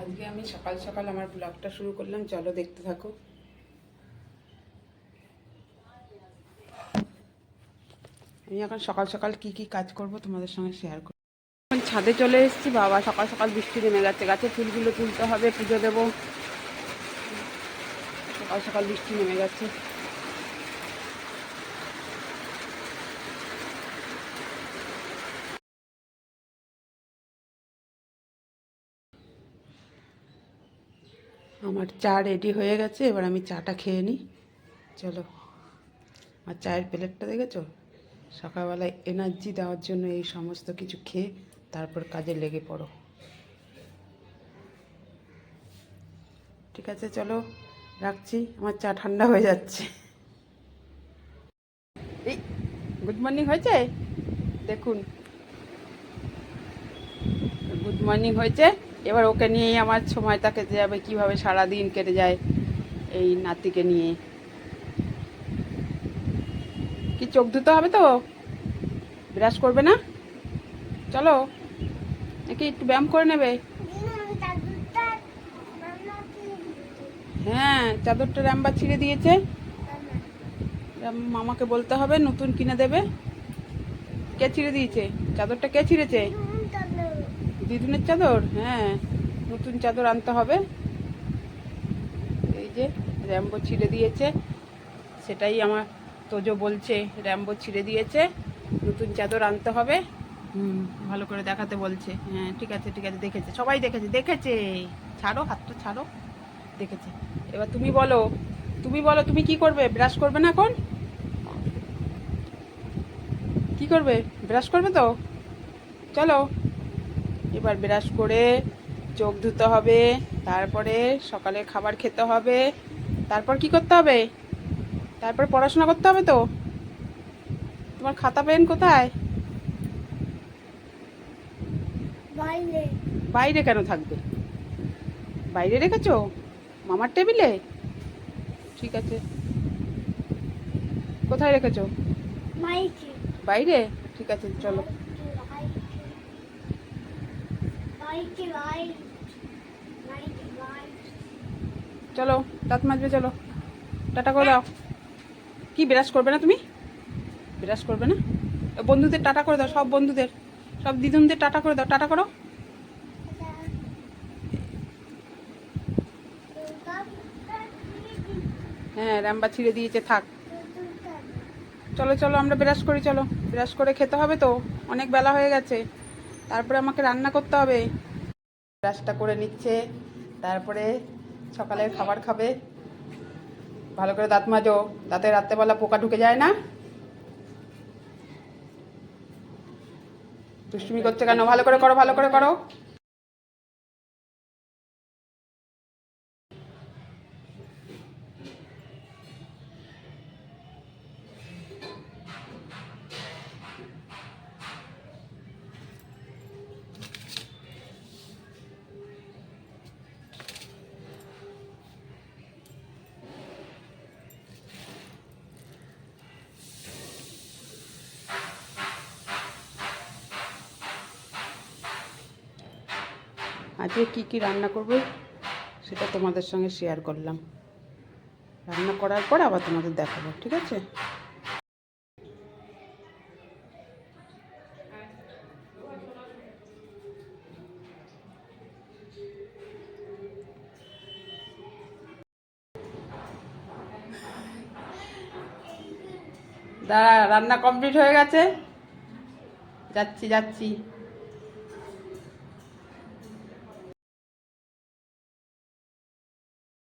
আজকে আমি সকাল সকাল আমার ব্লগটা শুরু করলাম, চলো দেখতে থাকো। আমি এখন সকাল সকাল কি কি কাজ করব তোমাদের সঙ্গে শেয়ার করব। এখন ছাদে চলে এসেছি, বাবা সকাল সকাল বৃষ্টি নেমে গেছে, গাছের ফুলগুলো তুলতে হবে, পুজো দেবো। সকাল সকাল বৃষ্টি নেমে গেছে। আমার চা রেডি হয়ে গেছে, এবার আমি চাটা খেয়ে নিই। চলো, আর চায়ের প্লেটটা দেখেছো? সকালবেলায় এনার্জি দেওয়ার জন্য এই সমস্ত কিছু খেয়ে তারপর কাজে লেগে পড়ো। ঠিক আছে, চলো রাখছি, আমার চা ঠান্ডা হয়ে যাচ্ছে। এই গুড মর্নিং হয়েছে, দেখুন গুড মর্নিং হয়েছে। এবার ওকে নিয়েই আমার সময়টা কেটে যাবে, কীভাবে সারাদিন কেটে যায় এই নাতিকে নিয়ে। কি চোখ ধুতে হবে তো? ব্রাশ করবে না? চলো নাকি একটু ব্যায়াম করে নেবে? হ্যাঁ, চাদরটা র্যাম্বা ছিঁড়ে দিয়েছে, মামাকে বলতে হবে নতুন কিনে দেবে। কে ছিঁড়ে দিয়েছে চাদরটা? কে ছিঁড়েছে? দিদুনের চাদর? হ্যাঁ, নতুন চাদর আনতে হবে। এই যে র্যাম্বো ছিঁড়ে দিয়েছে, সেটাই আমার তোজো বলছে, র্যাম্বো ছিঁড়ে দিয়েছে, নতুন চাদর আনতে হবে। ভালো করে দেখাতে বলছে। হ্যাঁ ঠিক আছে ঠিক আছে, দেখেছে, সবাই দেখেছে দেখেছে। ছাড়ো হাতটা, ছাড়ো। দেখেছে। এবার তুমি বলো, তুমি বলো, তুমি কি করবে? ব্রাশ করবে না এখন? কি করবে? ব্রাশ করবে তো? চলো, এবার ব্রাশ করে চোখ ধুতে হবে, তারপরে সকালে খাবার খেতে হবে, তারপর কি করতে হবে? তারপর পড়াশোনা করতে হবে তো। তোমার খাতা পেন কোথায়? বাইরে কেন থাকবে? বাইরে রেখেছো? মামার টেবিলে? ঠিক আছে, কোথায় রেখেছো? বাইরে? ঠিক আছে, চলো। চলো, দাঁত মাজবে, চলো টাটা করে দাও। কি ব্রাশ করবে না তুমি? ব্রাশ করবে না? বন্ধুদের টাটা করে দাও, সব বন্ধুদের, সব দিদুনদের টাটা করে দাও, টাটা করো। হ্যাঁ, র্যাম্বা ছিঁড়ে দিয়েছে, থাক। চলো চলো, আমরা ব্রাশ করি, চলো ব্রাশ করে খেতে হবে তো, অনেক বেলা হয়ে গেছে, তারপরে আমাকে রান্না করতে হবে। ব্রাশটা করে নিচ্ছে, তারপরে সকালের খাবার খাবে। ভালো করে দাঁত মাজো, দাঁতে রাত্রেবেলা পোকা ঢুকে যায় না। দুষ্টুমি করছে কেন? ভালো করে করো, ভালো করে করো। আজকে কী কী রান্না করবো সেটা তোমাদের সঙ্গে শেয়ার করলাম। রান্না করার পর আবার তোমাদের দেখাবো, ঠিক আছে? দাঁড়া, রান্না কমপ্লিট হয়ে গেছে, যাচ্ছি যাচ্ছি।